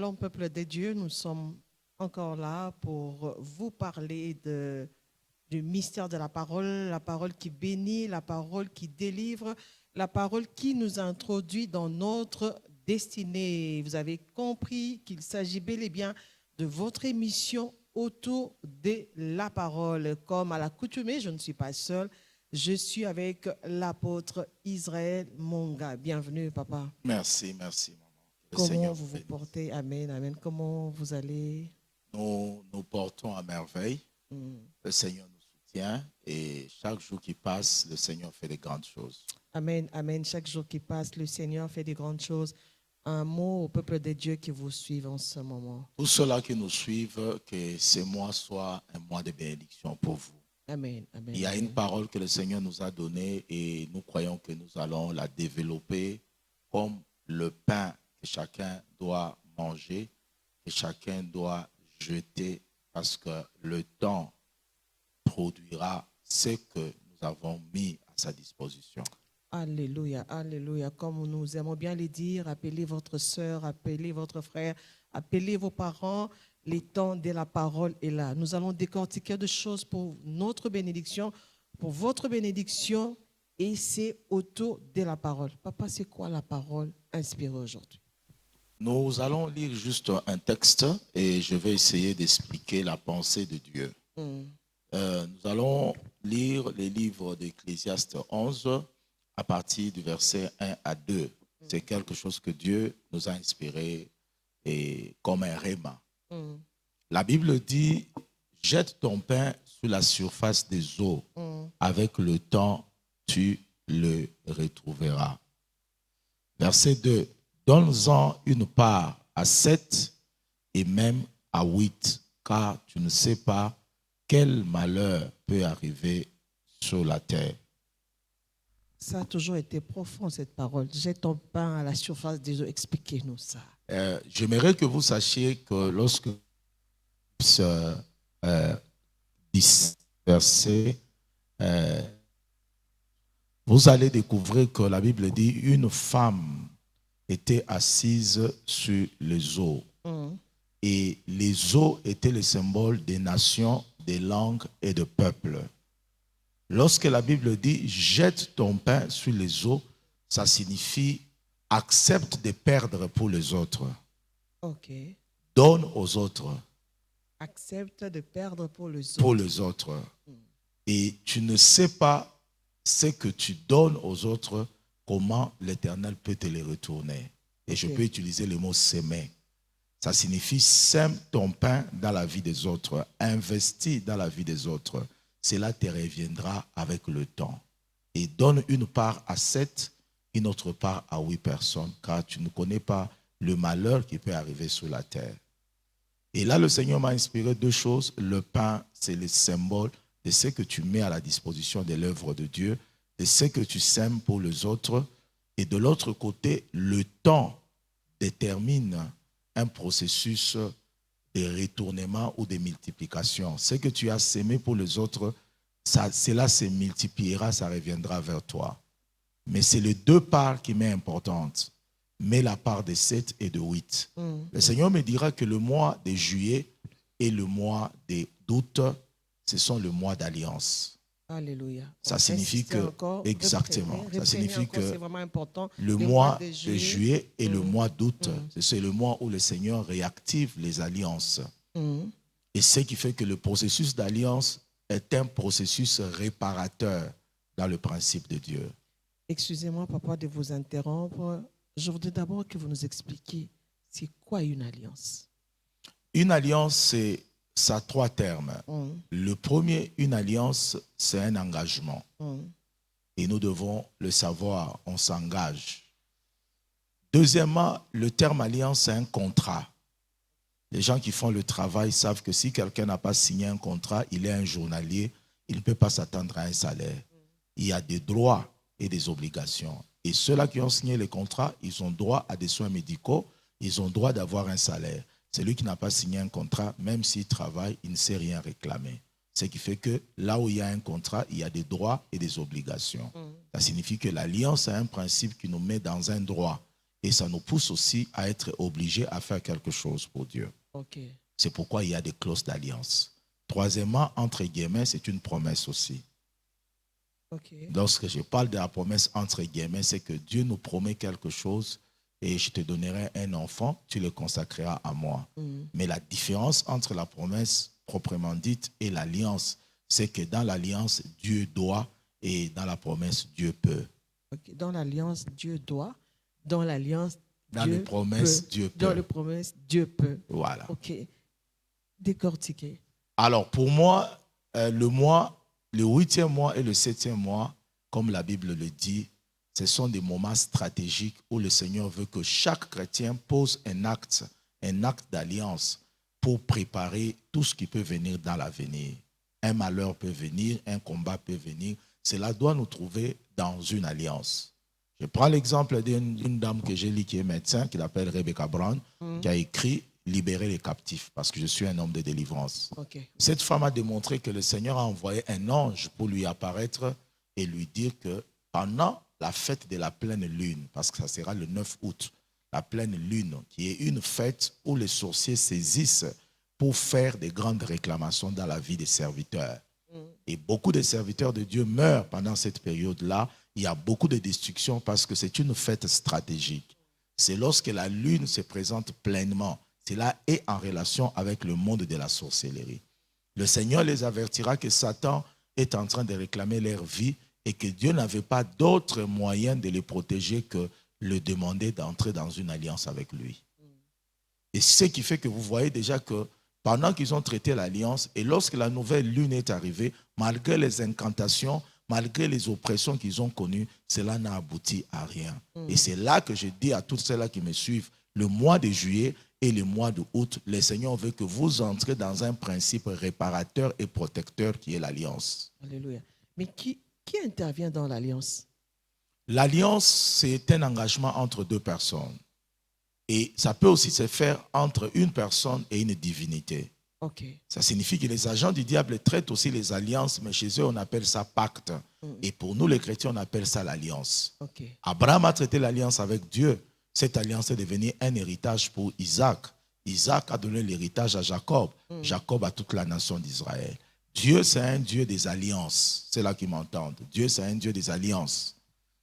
Shalom, peuple de Dieu. Nous sommes encore là pour vous parler du mystère de la parole qui bénit, la parole qui délivre, la parole qui nous introduit dans notre destinée. Vous avez compris qu'il s'agit bel et bien de votre émission autour de la parole. Comme à l'accoutumée, je ne suis pas seule. Je suis avec l'apôtre Israël Monga. Bienvenue, papa. Merci, merci, maman. Le Comment Seigneur vous vous bénisse. portez? Amen, amen. Comment vous allez? Nous portons à merveille. Le Seigneur nous soutient et chaque jour qui passe, le Seigneur fait de grandes choses. Amen, amen. Chaque jour qui passe, le Seigneur fait de grandes choses. Un mot au peuple de Dieu qui vous suivent en ce moment. Pour ceux-là qui nous suivent, que ce mois soit un mois de bénédiction pour vous. Amen, amen. Il y a amen. une parole que le Seigneur nous a donnée et nous croyons que nous allons la développer comme le pain que chacun doit manger, que chacun doit jeter parce que le temps produira ce que nous avons mis à sa disposition. Alléluia, alléluia. Comme nous aimons bien le dire, appelez votre sœur, appelez votre frère, appelez vos parents. Le temps de la parole est là. Nous allons décortiquer des choses pour notre bénédiction, pour votre bénédiction, et c'est autour de la parole. Papa, c'est quoi la parole inspirée aujourd'hui? Nous allons lire juste un texte et je vais essayer d'expliquer la pensée de Dieu. Nous allons lire les livres d'Ecclésiaste 11 à partir du verset 1 à 2. C'est quelque chose que Dieu nous a inspiré et comme un réma. La Bible dit, jette ton pain sur la surface des eaux. Avec le temps, tu le retrouveras. Verset 2. Donne-en une part à 7 et même à 8, car tu ne sais pas quel malheur peut arriver sur la terre. Ça a toujours été profond, cette parole. Jette ton pain à la surface des eaux. Expliquez-nous ça. J'aimerais que vous sachiez que lorsque ce verset, vous allez découvrir que la Bible dit une femme était assise sur les eaux. Et les eaux étaient le symbole des nations, des langues et de peuples. Lorsque la Bible dit « jette ton pain sur les eaux », ça signifie « accepte de perdre pour les autres ». Ok. Donne aux autres. Accepte de perdre pour les autres. Pour les autres. Et tu ne sais pas ce que tu donnes aux autres, comment l'Éternel peut te les retourner. Et je peux utiliser le mot « s'aimer ». Ça signifie « sème ton pain dans la vie des autres », investis dans la vie des autres. Cela te reviendra avec le temps. Et donne une part à 7, une autre part à 8 personnes, car tu ne connais pas le malheur qui peut arriver sur la terre. Et là, le Seigneur m'a inspiré deux choses. Le pain, c'est le symbole de ce que tu mets à la disposition de l'œuvre de Dieu, de ce que tu sèmes pour les autres. Et de l'autre côté, le temps détermine un processus de retournement ou de multiplication. Ce que tu as sémé pour les autres, cela se multipliera, ça reviendra vers toi. Mais c'est les deux parts qui m'est importante. Mais la part de 7 et de 8. Le Seigneur me dira que le mois de juillet et le mois d'août, ce sont le mois d'alliance. Alléluia. Ça signifie que, exactement, ça signifie que le mois de juillet et le mois d'août, c'est le mois où le Seigneur réactive les alliances. Et ce qui fait que le processus d'alliance est un processus réparateur dans le principe de Dieu. Excusez-moi, papa, de vous interrompre. Je voudrais d'abord que vous nous expliquiez, c'est quoi une alliance? Une alliance, ça a 3 termes. Le premier, une alliance, c'est un engagement. Et nous devons le savoir, on s'engage. Deuxièmement, le terme alliance, c'est un contrat. Les gens qui font le travail savent que si quelqu'un n'a pas signé un contrat, il est un journalier, il ne peut pas s'attendre à un salaire. Il y a des droits et des obligations. Et ceux-là qui ont signé les contrats, ils ont droit à des soins médicaux, ils ont droit d'avoir un salaire. Celui qui n'a pas signé un contrat, même s'il travaille, il ne sait rien réclamer. Ce qui fait que là où il y a un contrat, il y a des droits et des obligations. Ça signifie que l'alliance a un principe qui nous met dans un droit et ça nous pousse aussi à être obligés à faire quelque chose pour Dieu. Ok. C'est pourquoi il y a des clauses d'alliance. Troisièmement, entre guillemets, c'est une promesse aussi. Ok. Lorsque je parle de la promesse entre guillemets, c'est que Dieu nous promet quelque chose et je te donnerai un enfant, tu le consacreras à moi. Mais la différence entre la promesse proprement dite et l'alliance, c'est que dans l'alliance, Dieu doit et dans la promesse, Dieu peut. Ok. Dans l'alliance, Dieu doit. Dans l'alliance, Dans Dieu les promesses, peut. Dieu Dans peut. les promesses, Dieu peut. Voilà. Ok. Décortiquer. Alors pour moi, le 8e mois et le 7e mois, comme la Bible le dit, ce sont des moments stratégiques où le Seigneur veut que chaque chrétien pose un acte d'alliance pour préparer tout ce qui peut venir dans l'avenir. Un malheur peut venir, un combat peut venir. Cela doit nous trouver dans une alliance. Je prends l'exemple d'une dame que j'ai lu qui est médecin, qui s'appelle Rebecca Brown, qui a écrit « Libérer les captifs » parce que je suis un homme de délivrance. Okay. Cette femme a démontré que le Seigneur a envoyé un ange pour lui apparaître et lui dire que pendant la fête de la pleine lune, parce que ça sera le 9 août, la pleine lune, qui est une fête où les sorciers saisissent pour faire des grandes réclamations dans la vie des serviteurs. Et beaucoup de serviteurs de Dieu meurent pendant cette période-là. Il y a beaucoup de destruction parce que c'est une fête stratégique. C'est lorsque la lune se présente pleinement. Cela est en relation avec le monde de la sorcellerie. Le Seigneur les avertira que Satan est en train de réclamer leur vie et que Dieu n'avait pas d'autre moyen de les protéger que le demander d'entrer dans une alliance avec lui. Et ce qui fait que vous voyez déjà que pendant qu'ils ont traité l'alliance et lorsque la nouvelle lune est arrivée, malgré les incantations, malgré les oppressions qu'ils ont connues, cela n'a abouti à rien. Et c'est là que je dis à tous ceux-là qui me suivent, le mois de juillet et le mois d'août, le Seigneur veut que vous entrez dans un principe réparateur et protecteur qui est l'alliance. Alléluia. Mais qui intervient dans l'alliance? L'alliance, c'est un engagement entre deux personnes. Et ça peut aussi se faire entre une personne et une divinité. Okay. Ça signifie que les agents du diable traitent aussi les alliances, mais chez eux, on appelle ça pacte. Et pour nous, les chrétiens, on appelle ça l'alliance. Okay. Abraham a traité l'alliance avec Dieu. Cette alliance est devenue un héritage pour Isaac. Isaac a donné l'héritage à Jacob. Jacob à toute la nation d'Israël. Dieu, c'est un Dieu des alliances. C'est là qu'ils m'entendent. Dieu, c'est un Dieu des alliances.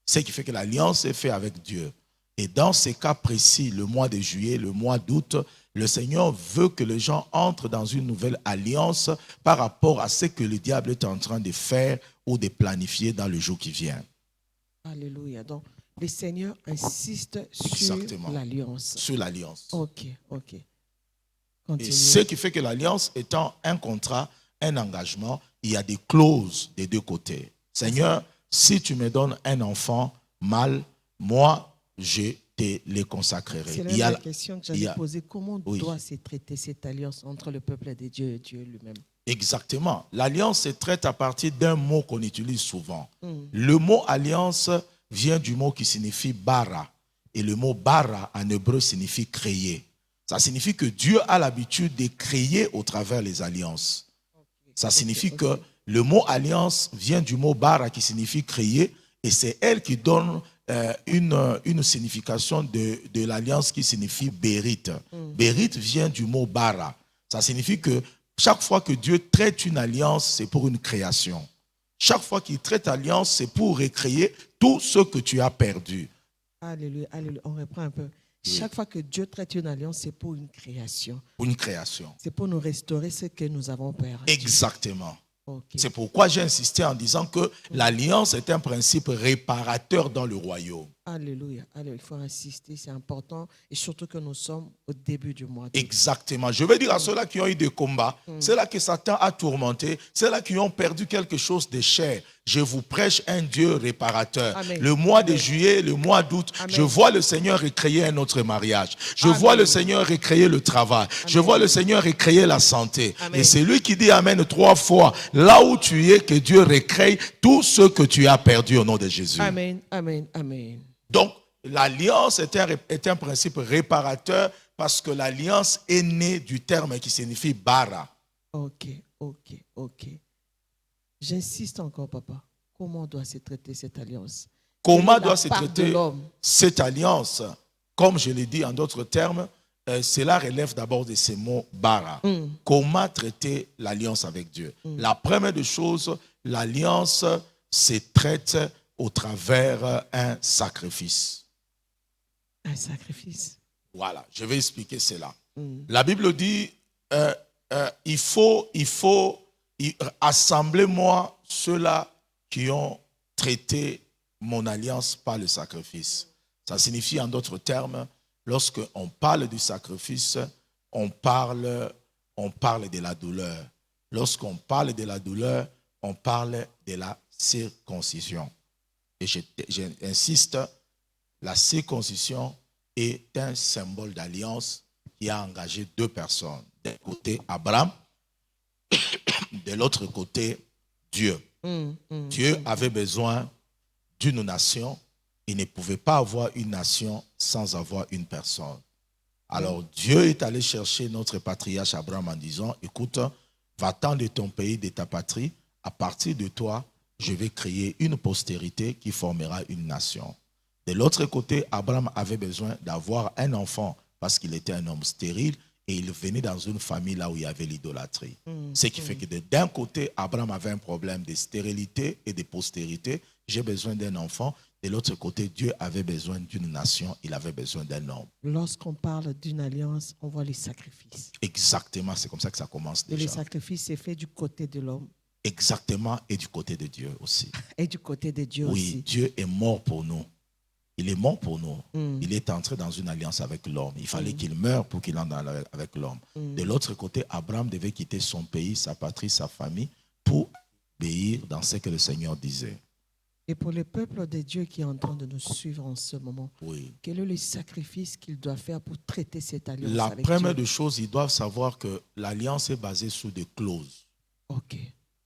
Ce qui fait que l'alliance est faite avec Dieu. Et dans ces cas précis, le mois de juillet, le mois d'août, le Seigneur veut que les gens entrent dans une nouvelle alliance par rapport à ce que le diable est en train de faire ou de planifier dans le jour qui vient. Alléluia. Donc, le Seigneur insiste Exactement. sur l'alliance. Sur l'alliance. Ok. Continue. Et ce qui fait que l'alliance étant un contrat, un engagement, il y a des clauses des deux côtés. Seigneur, si tu me donnes un enfant mâle, moi, je te le consacrerai. C'est la question que j'allais poser. Comment doit se traiter cette alliance entre le peuple de Dieu et Dieu lui-même? Exactement. L'alliance se traite à partir d'un mot qu'on utilise souvent. Le mot alliance vient du mot qui signifie bara. Et le mot bara en hébreu signifie créer. Ça signifie que Dieu a l'habitude de créer au travers les alliances. Ça signifie que le mot alliance vient du mot bara qui signifie créer. Et c'est elle qui donne une signification de l'alliance qui signifie Bérit. Bérit vient du mot bara. Ça signifie que chaque fois que Dieu traite une alliance, c'est pour une création. Chaque fois qu'il traite alliance, c'est pour recréer tout ce que tu as perdu. Alléluia, alléluia. On reprend un peu. Oui. Chaque fois que Dieu traite une alliance, c'est pour une création. Pour une création. C'est pour nous restaurer ce que nous avons perdu. Exactement. Okay. C'est pourquoi j'ai insisté en disant que l'alliance est un principe réparateur dans le royaume. Alléluia. Il faut insister, c'est important. Et surtout que nous sommes au début du mois. Exactement. Je veux dire à ceux-là qui ont eu des combats, ceux-là que Satan a tourmentés, ceux-là qui ont perdu quelque chose de cher. Je vous prêche un Dieu réparateur. Amen. Le mois de juillet, le mois d'août, je vois le Seigneur recréer un autre mariage. Je vois le Seigneur recréer le travail. Je vois le Seigneur recréer la santé. Amen. Et c'est lui qui dit Amen 3 fois. Là où tu es, que Dieu recrée tout ce que tu as perdu au nom de Jésus. Amen, amen, amen. Donc, l'alliance est un principe réparateur parce que l'alliance est née du terme qui signifie bara. Ok. J'insiste encore, papa. Comment doit se traiter cette alliance? Comment doit se traiter cette alliance? comme je l'ai dit en d'autres termes, cela relève d'abord de ces mots bara. Comment traiter l'alliance avec Dieu? La première des choses, l'alliance se traite au travers un sacrifice. Un sacrifice. Voilà, je vais expliquer cela. La Bible dit, il faut assembler-moi ceux-là qui ont traité mon alliance par le sacrifice. Ça signifie en d'autres termes, lorsqu'on parle du sacrifice, on parle de la douleur. Lorsqu'on parle de la douleur, on parle de la circoncision. Et j'insiste, la circoncision est un symbole d'alliance qui a engagé deux personnes. D'un côté, Abraham, de l'autre côté, Dieu. Dieu avait besoin d'une nation. Il ne pouvait pas avoir une nation sans avoir une personne. Alors Dieu est allé chercher notre patriarche Abraham en disant, écoute, va-t'en de ton pays, de ta patrie, à partir de toi, je vais créer une postérité qui formera une nation. De l'autre côté, Abraham avait besoin d'avoir un enfant parce qu'il était un homme stérile et il venait dans une famille là où il y avait l'idolâtrie. Ce qui fait que d'un côté, Abraham avait un problème de stérilité et de postérité. J'ai besoin d'un enfant. De l'autre côté, Dieu avait besoin d'une nation. Il avait besoin d'un homme. Lorsqu'on parle d'une alliance, on voit les sacrifices. Exactement, c'est comme ça que ça commence déjà. Et le sacrifice est fait du côté de l'homme. Exactement, et du côté de Dieu aussi. Et du côté de Dieu aussi. Oui, Dieu est mort pour nous. Il est mort pour nous. Il est entré dans une alliance avec l'homme. Il fallait qu'il meure pour qu'il entre avec l'homme. De l'autre côté, Abraham devait quitter son pays, sa patrie, sa famille pour obéir dans ce que le Seigneur disait. Et pour le peuple de Dieu qui est en train de nous suivre en ce moment, quel est le sacrifice qu'il doit faire pour traiter cette alliance avec Dieu? La première des choses, ils doivent savoir que l'alliance est basée sur des clauses. Ok.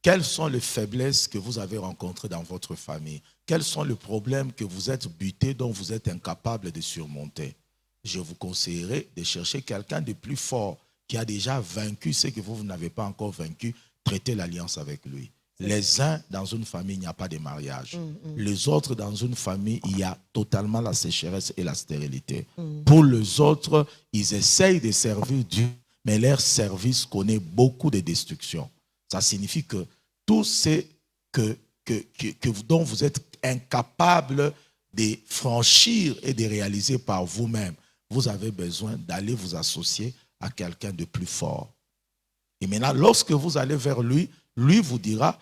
Quelles sont les faiblesses que vous avez rencontrées dans votre famille? Quels sont les problèmes que vous êtes butés, dont vous êtes incapable de surmonter? Je vous conseillerais de chercher quelqu'un de plus fort qui a déjà vaincu ce que vous n'avez pas encore vaincu. Traitez l'alliance avec lui. Les uns, dans une famille, il n'y a pas de mariage. Les autres, dans une famille, il y a totalement la sécheresse et la stérilité. Pour les autres, ils essayent de servir Dieu, mais leur service connaît beaucoup de destruction. Ça signifie que tout ce dont vous êtes incapable de franchir et de réaliser par vous-même, vous avez besoin d'aller vous associer à quelqu'un de plus fort. Et maintenant, lorsque vous allez vers lui, lui vous dira,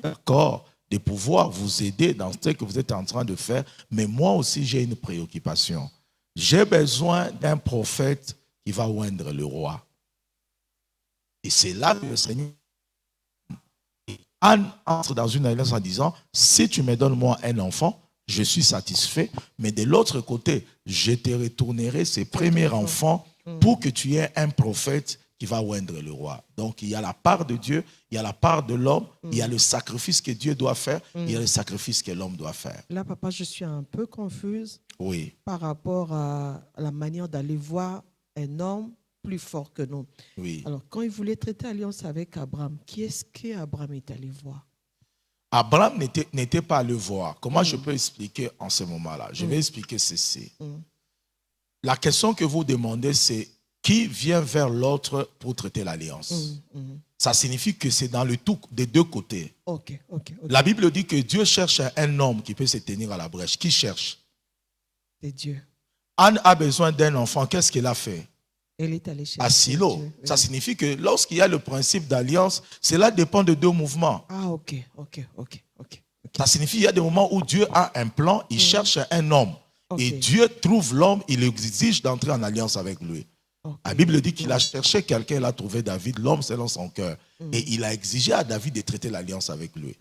d'accord, de pouvoir vous aider dans ce que vous êtes en train de faire, mais moi aussi j'ai une préoccupation. J'ai besoin d'un prophète qui va oindre le roi. Et c'est là que le Seigneur Anne entre dans une alliance en disant, si tu me donnes moi un enfant, je suis satisfait, mais de l'autre côté, je te retournerai ces premiers enfants pour que tu aies un prophète qui va oindre le roi. Donc il y a la part de Dieu, il y a la part de l'homme, il y a le sacrifice que Dieu doit faire, il y a le sacrifice que l'homme doit faire. Là, papa, je suis un peu confuse par rapport à la manière d'aller voir un homme plus fort que nous. Oui. Alors, quand il voulait traiter alliance avec Abraham, qui est-ce qu'Abraham est allé voir? Abraham n'était pas allé voir. Comment je peux expliquer en ce moment-là? Je vais expliquer ceci. La question que vous demandez, c'est qui vient vers l'autre pour traiter l'alliance? Ça signifie que c'est dans le tout des deux côtés. La Bible dit que Dieu cherche un homme qui peut se tenir à la brèche. Qui cherche? C'est Dieu. Anne a besoin d'un enfant. Qu'est-ce qu'elle a fait? Elle est allée chercher à Silo. Ça signifie que lorsqu'il y a le principe d'alliance, cela dépend de deux mouvements. Ah, ok. Ça signifie qu'il y a des moments où Dieu a un plan, il cherche un homme. Et Dieu trouve l'homme, il exige d'entrer en alliance avec lui. La Bible dit qu'il a cherché quelqu'un, il a trouvé David, l'homme selon son cœur. Et il a exigé à David de traiter l'alliance avec lui.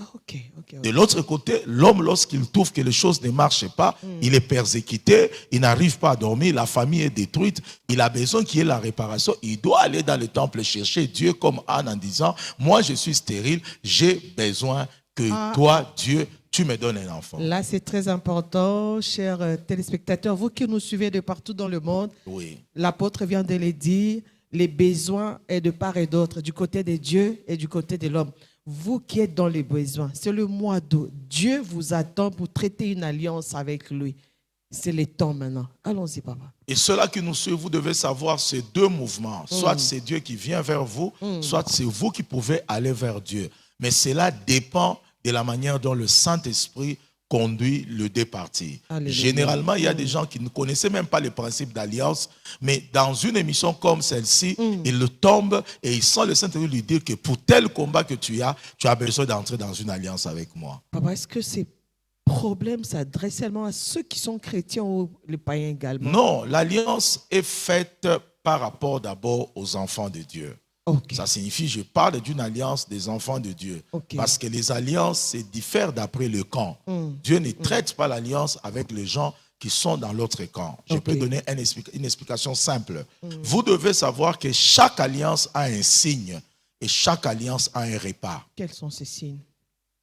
De l'autre côté, l'homme, lorsqu'il trouve que les choses ne marchent pas, il est persécuté, il n'arrive pas à dormir, la famille est détruite, il a besoin qu'il y ait la réparation. Il doit aller dans le temple chercher Dieu comme Anne en disant, moi je suis stérile, j'ai besoin que toi, Dieu, tu me donnes un enfant. Là, c'est très important, chers téléspectateurs. Vous qui nous suivez de partout dans le monde, l'apôtre vient de le dire, les besoins est de part et d'autre, du côté de Dieu et du côté de l'homme. Vous qui êtes dans les besoins, c'est le mois d'août. Dieu vous attend pour traiter une alliance avec lui. C'est les temps maintenant. Allons-y, papa. Et ceux-là qui nous suivent, vous devez savoir ces deux mouvements. Soit c'est Dieu qui vient vers vous, soit c'est vous qui pouvez aller vers Dieu. Mais cela dépend de la manière dont le Saint-Esprit conduit le deux parties. Alléluia. Généralement, il y a des gens qui ne connaissaient même pas les principes d'alliance, mais dans une émission comme celle-ci, ils tombent et ils sentent le Saint-Esprit lui dire que pour tel combat que tu as besoin d'entrer dans une alliance avec moi. Papa, est-ce que ces problèmes s'adressent seulement à ceux qui sont chrétiens ou les païens également? Non, l'alliance est faite par rapport d'abord aux enfants de Dieu. Okay. Ça signifie, je parle d'une alliance des enfants de Dieu. Okay. Parce que les alliances diffèrent d'après le camp. Dieu ne traite pas l'alliance avec les gens qui sont dans l'autre camp. Je peux donner une explication simple. Vous devez savoir que chaque alliance a un signe et chaque alliance a un repas. Quels sont ces signes?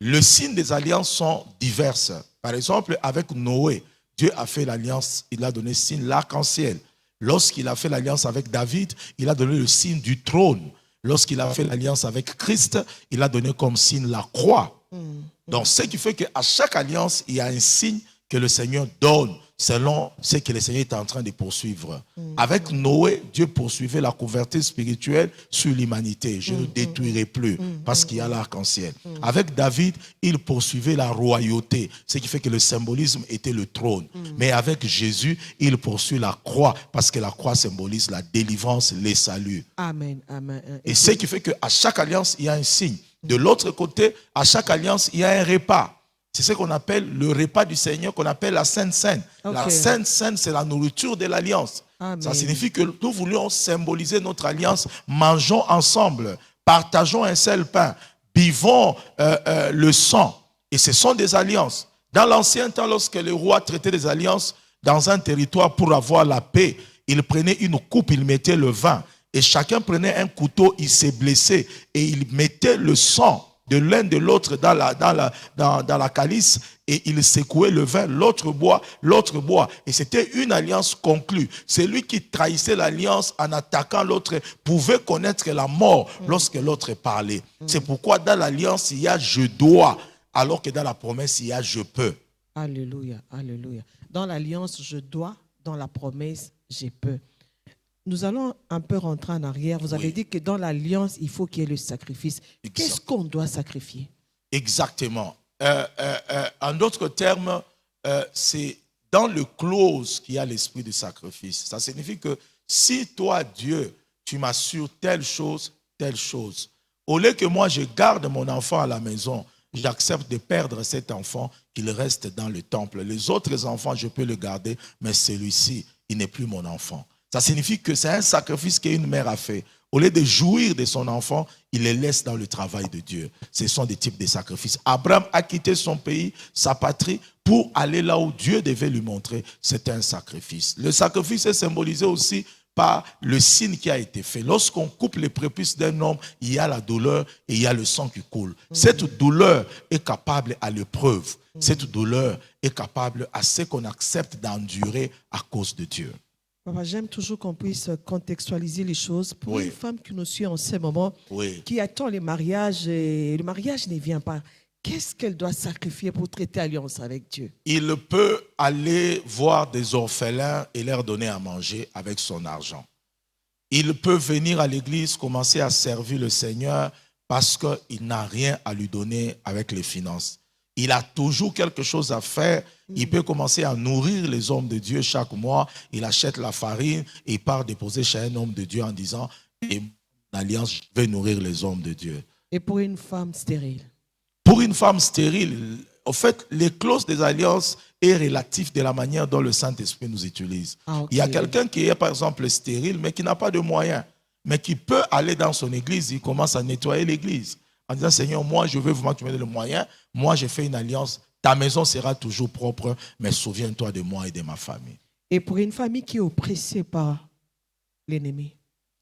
Les signes des alliances sont diverses. Par exemple, avec Noé, Dieu a fait l'alliance, il a donné le signe l'arc-en-ciel. Lorsqu'il a fait l'alliance avec David, il a donné le signe du trône. Lorsqu'il a fait l'alliance avec Christ, il a donné comme signe la croix. Donc, ce qui fait qu'à chaque alliance, il y a un signe que le Seigneur donne selon ce que le Seigneur est en train de poursuivre. Avec Noé, Dieu poursuivait la couverture spirituelle sur l'humanité. Je ne détruirai plus parce qu'il y a l'arc-en-ciel. Avec David, il poursuivait la royauté, ce qui fait que le symbolisme était le trône. Mais avec Jésus, il poursuit la croix parce que la croix symbolise la délivrance, les saluts. Amen, amen. Et ce qui fait qu'à chaque alliance, il y a un signe. De l'autre côté, à chaque alliance, il y a un repas. C'est ce qu'on appelle le repas du Seigneur, qu'on appelle la Sainte Seine. Okay. La Sainte Seine, c'est la nourriture de l'alliance. Ça signifie que nous voulions symboliser notre alliance. Mangeons ensemble, partageons un seul pain, buvons le sang. Et ce sont des alliances. Dans l'ancien temps, lorsque le roi traitait des alliances dans un territoire pour avoir la paix, il prenait une coupe, il mettait le vin. Et chacun prenait un couteau, il s'est blessé. Et il mettait le sang de l'un de l'autre dans la calice et il secouait le vin, l'autre boit. Et c'était une alliance conclue. Celui qui trahissait l'alliance en attaquant l'autre pouvait connaître la mort lorsque l'autre parlait. C'est pourquoi dans l'alliance, il y a « je dois », alors que dans la promesse, il y a « je peux ». Alléluia, alléluia. Dans l'alliance, je dois, dans la promesse, je peux. Nous allons un peu rentrer en arrière. Vous avez dit que dans l'alliance, il faut qu'il y ait le sacrifice. Qu'est-ce qu'on doit sacrifier? Exactement. En d'autres termes, c'est dans le clause qu'il y a l'esprit de sacrifice. Ça signifie que si toi, Dieu, tu m'assures telle chose, au lieu que moi je garde mon enfant à la maison, j'accepte de perdre cet enfant, qu'il reste dans le temple. Les autres enfants, je peux le garder, mais celui-ci, il n'est plus mon enfant. Ça signifie que c'est un sacrifice qu'une mère a fait. Au lieu de jouir de son enfant, il les laisse dans le travail de Dieu. Ce sont des types de sacrifices. Abraham a quitté son pays, sa patrie, pour aller là où Dieu devait lui montrer. C'était un sacrifice. Le sacrifice est symbolisé aussi par le signe qui a été fait. Lorsqu'on coupe les prépuces d'un homme, il y a la douleur et il y a le sang qui coule. Cette douleur est capable à l'épreuve. Cette douleur est capable à ce qu'on accepte d'endurer à cause de Dieu. Papa, j'aime toujours qu'on puisse contextualiser les choses pour une femme qui nous suit en ce moment, qui attend le mariage et le mariage ne vient pas. Qu'est-ce qu'elle doit sacrifier pour traiter alliance avec Dieu? Il peut aller voir des orphelins et leur donner à manger avec son argent. Il peut venir à l'église, commencer à servir le Seigneur parce qu'il n'a rien à lui donner avec les finances. Il a toujours quelque chose à faire. Il peut commencer à nourrir les hommes de Dieu chaque mois. Il achète la farine et il part déposer chez un homme de Dieu en disant « Et mon alliance, je vais nourrir les hommes de Dieu. » Et pour une femme stérile? Pour une femme stérile, en fait, les clauses des alliances est relative de la manière dont le Saint-Esprit nous utilise. Il y a quelqu'un qui est par exemple stérile, mais qui n'a pas de moyens, mais qui peut aller dans son église, il commence à nettoyer l'église. En disant, Seigneur, moi, je veux vraiment que tu me donnes le moyen. Moi, j'ai fait une alliance. Ta maison sera toujours propre, mais souviens-toi de moi et de ma famille. Et pour une famille qui est oppressée par l'ennemi?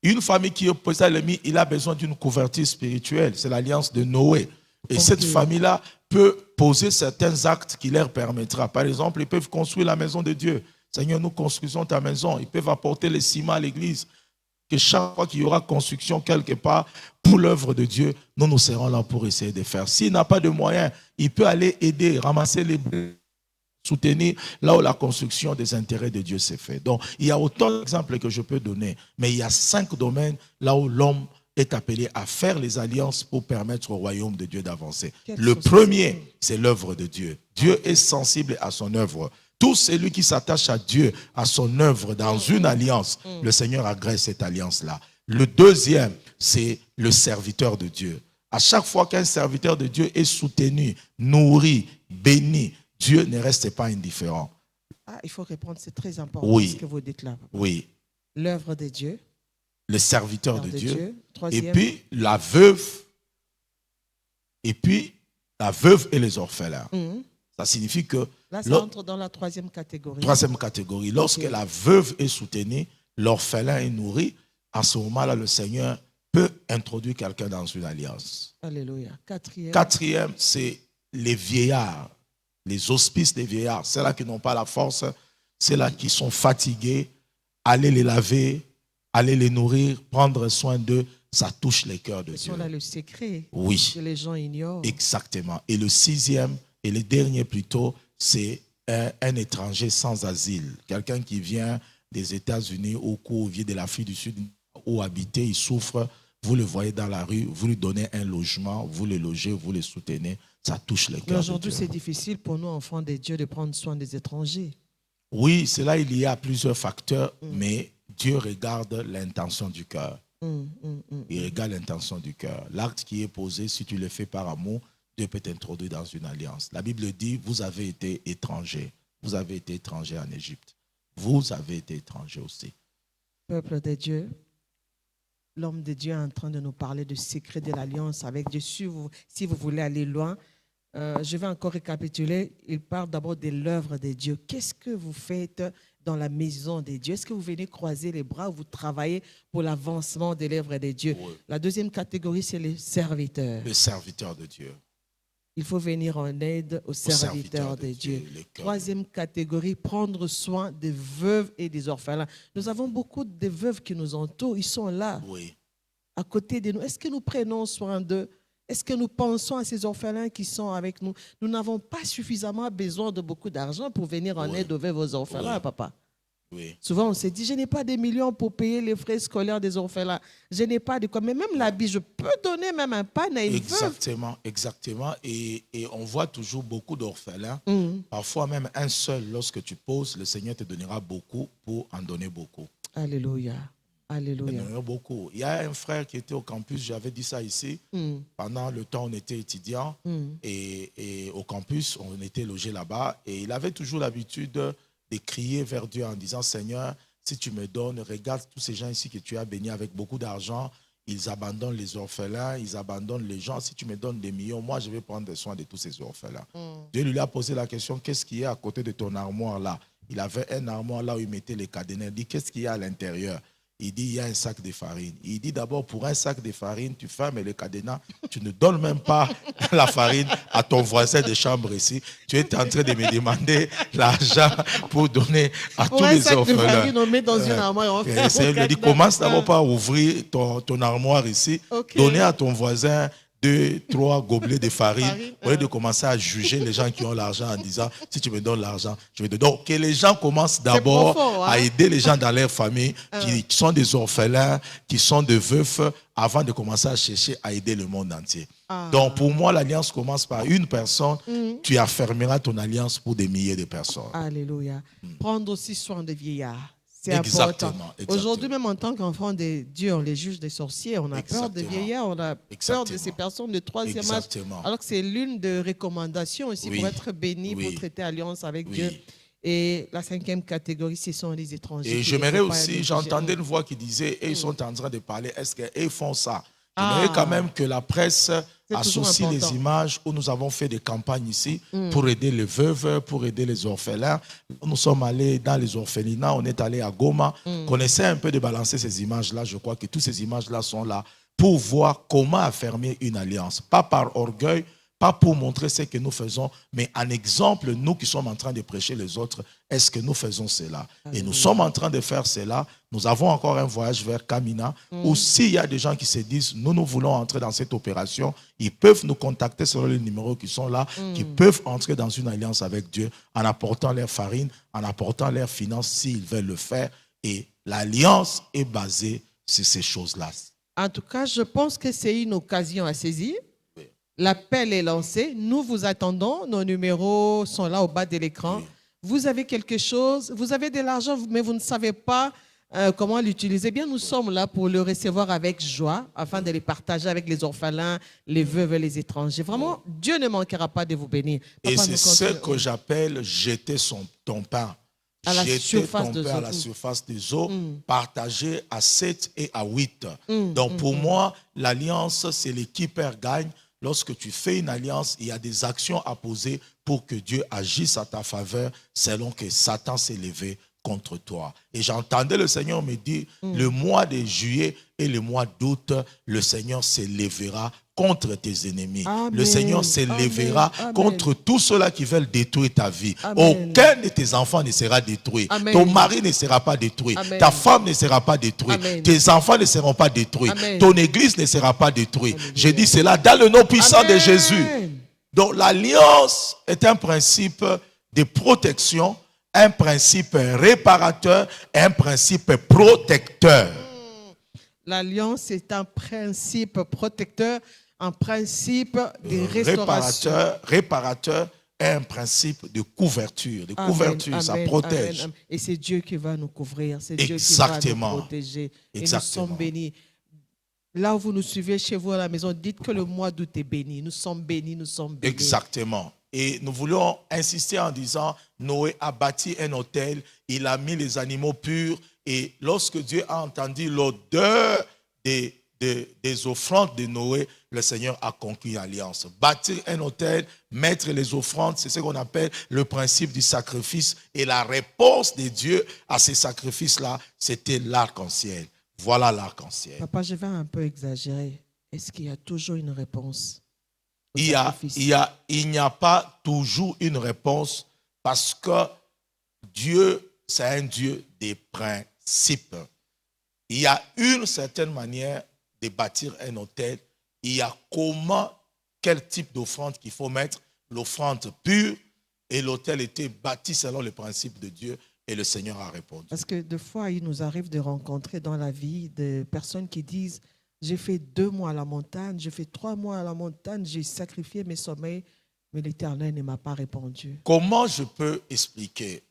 Une famille qui est oppressée par l'ennemi, il a besoin d'une couverture spirituelle. C'est l'alliance de Noé. Et cette famille-là peut poser certains actes qui leur permettra. Par exemple, ils peuvent construire la maison de Dieu. Seigneur, nous construisons ta maison. Ils peuvent apporter les ciments à l'église. Que chaque fois qu'il y aura construction quelque part pour l'œuvre de Dieu, nous serons là pour essayer de faire. S'il n'a pas de moyens, il peut aller aider, ramasser les blés, Soutenir là où la construction des intérêts de Dieu s'est faite. Donc, il y a autant d'exemples que je peux donner, mais il y a 5 domaines là où l'homme est appelé à faire les alliances pour permettre au royaume de Dieu d'avancer. Le premier, c'est l'œuvre de Dieu. Dieu est sensible à son œuvre. Tout celui qui s'attache à Dieu, à son œuvre dans une alliance, le Seigneur agrée cette alliance-là. Le deuxième, c'est le serviteur de Dieu. À chaque fois qu'un serviteur de Dieu est soutenu, nourri, béni, Dieu ne reste pas indifférent. Ah, il faut répondre, c'est très important ce que vous dites là. Oui. L'œuvre de Dieu. Le serviteur de Dieu. Troisième. Et puis la veuve. Et puis la veuve et les orphelins. Ça signifie que... Là, ça entre dans la troisième catégorie. Troisième catégorie. Lorsque la veuve est soutenue, l'orphelin est nourri, à ce moment-là, le Seigneur peut introduire quelqu'un dans une alliance. Alléluia. Quatrième, c'est les vieillards. Les hospices des vieillards, ceux-là qui n'ont pas la force, ceux-là qui sont fatigués, aller les laver, aller les nourrir, prendre soin d'eux, ça touche les cœurs de Dieu. C'est là le secret que les gens ignorent. Exactement. Et le sixième, et le dernier plutôt, c'est un étranger sans asile. Quelqu'un qui vient des États-Unis ou qui vient de l'Afrique du Sud, où habiter, il souffre, vous le voyez dans la rue, vous lui donnez un logement, vous le logez, vous le soutenez. Ça touche les cœurs. Aujourd'hui, c'est difficile pour nous, enfants de Dieu, de prendre soin des étrangers. Oui, c'est là il y a plusieurs facteurs, mais Dieu regarde l'intention du cœur. Il regarde l'intention du cœur. L'acte qui est posé, si tu le fais par amour, Dieu peut t'introduire dans une alliance. La Bible dit, vous avez été étrangers. Vous avez été étrangers en Égypte. Vous avez été étrangers aussi. Peuple de Dieu, l'homme de Dieu est en train de nous parler du secret de l'alliance avec Dieu. Si vous voulez aller loin, je vais encore récapituler. Il parle d'abord de l'œuvre de Dieu. Qu'est-ce que vous faites dans la maison de Dieu? Est-ce que vous venez croiser les bras ou vous travaillez pour l'avancement de l'œuvre de Dieu? Oui. La deuxième catégorie, c'est les serviteurs. Le serviteur de Dieu. Il faut venir en aide aux serviteurs de Dieu. Troisième catégorie, prendre soin des veuves et des orphelins. Nous avons beaucoup de veuves qui nous entourent. Ils sont là, à côté de nous. Est-ce que nous prenons soin d'eux? Est-ce que nous pensons à ces orphelins qui sont avec nous? Nous n'avons pas suffisamment besoin de beaucoup d'argent pour venir en aide aux veuves et aux orphelins, papa. Oui. Souvent, on se dit, je n'ai pas des millions pour payer les frais scolaires des orphelins. Je n'ai pas de quoi. Mais même l'habit, je peux donner même un pan à une Exactement, veuve. Exactement. Et on voit toujours beaucoup d'orphelins. Parfois même un seul, lorsque tu poses, le Seigneur te donnera beaucoup pour en donner beaucoup. Alléluia. Alléluia. Beaucoup. Il y a un frère qui était au campus, j'avais dit ça ici, pendant le temps où on était étudiant, et au campus, on était logé là-bas, et il avait toujours l'habitude de crier vers Dieu en disant, Seigneur, si tu me donnes, regarde tous ces gens ici que tu as bénis avec beaucoup d'argent, ils abandonnent les orphelins, ils abandonnent les gens. Si tu me donnes des millions, moi je vais prendre soin de tous ces orphelins. Dieu lui a posé la question, qu'est-ce qu'il y a à côté de ton armoire là? Il avait un armoire là où il mettait les cadenas. Il dit, qu'est-ce qu'il y a à l'intérieur? Il dit, il y a un sac de farine. Il dit d'abord, pour un sac de farine, tu fermes le cadenas, tu ne donnes même pas la farine à ton voisin de chambre ici. Tu es en train de me demander l'argent pour donner à tous les orphelins. Pour un sac de farine, on met dans une armoire. Il lui dit, commence d'abord par ouvrir ton armoire ici, donner à ton voisin 2, 3 gobelets de farine, au lieu de commencer à juger les gens qui ont l'argent en disant, si tu me donnes l'argent, je vais te donner. Donc, que les gens commencent d'abord à aider les gens dans leur famille, qui sont des orphelins, qui sont des veufs, avant de commencer à chercher à aider le monde entier. Donc, pour moi, l'alliance commence par une personne, tu affermeras ton alliance pour des milliers de personnes. Alléluia. Prendre aussi soin des vieillards. C'est important. Aujourd'hui, même en tant qu'enfant de Dieu, on les juge des sorciers, on a peur des vieillards, on a peur de ces personnes de troisième âge. Alors que c'est l'une des recommandations aussi pour être béni, pour traiter alliance avec Dieu. Et la cinquième catégorie, ce sont les étrangers. Et j'aimerais aussi, j'entendais une voix qui disait, ils sont en train de parler, est-ce qu'ils font ça? J'aimerais quand même que la presse associe les images où nous avons fait des campagnes ici pour aider les veuves, pour aider les orphelins. Nous sommes allés dans les orphelinats, on est allé à Goma. On essaie un peu de balancer ces images-là. Je crois que toutes ces images-là sont là pour voir comment affermir une alliance. Pas par orgueil, pas pour montrer ce que nous faisons, mais en exemple, nous qui sommes en train de prêcher les autres, est-ce que nous faisons cela? Et nous sommes en train de faire cela. Nous avons encore un voyage vers Kamina, où s'il y a des gens qui se disent, nous voulons entrer dans cette opération, ils peuvent nous contacter sur les numéros qui sont là, qui peuvent entrer dans une alliance avec Dieu en apportant leur farine, en apportant leurs finances s'ils veulent le faire. Et l'alliance est basée sur ces choses-là. En tout cas, je pense que c'est une occasion à saisir. Oui. L'appel est lancé. Nous vous attendons. Nos numéros sont là au bas de l'écran. Oui. Vous avez quelque chose, vous avez de l'argent, mais vous ne savez pas comment l'utiliser. Bien, nous sommes là pour le recevoir avec joie, afin de les partager avec les orphelins, les veuves et les étrangers. Vraiment, Dieu ne manquera pas de vous bénir. Papa, et c'est ce que j'appelle jeter ton pain. À la surface des eaux, partagé à 7 et à 8. Donc pour moi, l'alliance, c'est l'équipe perd gagne. Lorsque tu fais une alliance, il y a des actions à poser pour que Dieu agisse à ta faveur selon que Satan s'est levé contre toi. Et j'entendais le Seigneur me dire, le mois de juillet et le mois d'août, le Seigneur se lèvera contre tes ennemis. Amen. Le Seigneur se lèvera contre tous ceux-là qui veulent détruire ta vie. Amen. Aucun de tes enfants ne sera détruit. Amen. Ton mari ne sera pas détruit. Amen. Ta femme ne sera pas détruite. Amen. Tes enfants ne seront pas détruits. Amen. Ton église ne sera pas détruite. Je dis cela dans le nom puissant de Jésus. Donc l'alliance est un principe de protection, un principe réparateur, un principe protecteur. L'alliance est un principe protecteur, un principe de restauration. Réparateur est un principe de couverture. De couverture, amen, ça protège. Amen. Et c'est Dieu qui va nous couvrir, c'est Dieu qui va nous protéger. Et nous sommes bénis. Là où vous nous suivez chez vous à la maison, dites que le mois d'août est béni. Nous sommes bénis, nous sommes bénis. Exactement. Et nous voulons insister en disant, Noé a bâti un autel, il a mis les animaux purs, et lorsque Dieu a entendu l'odeur des offrandes de Noé, le Seigneur a conclu l'alliance. Bâtir un autel, mettre les offrandes, c'est ce qu'on appelle le principe du sacrifice. Et la réponse de Dieu à ces sacrifices-là, c'était l'arc-en-ciel. Voilà l'arc-en-ciel. Papa, je vais un peu exagérer. Est-ce qu'il y a toujours une réponse? Il n'y a pas toujours une réponse parce que Dieu, c'est un Dieu des principes. Il y a une certaine manière de bâtir un autel. Il y a quel type d'offrande qu'il faut mettre, l'offrande pure, et l'autel était bâti selon les principes de Dieu, et le Seigneur a répondu. Parce que des fois, il nous arrive de rencontrer dans la vie des personnes qui disent, j'ai fait 2 mois à la montagne, j'ai fait 3 mois à la montagne, j'ai sacrifié mes sommeils, mais l'Éternel ne m'a pas répondu. Comment je peux expliquer?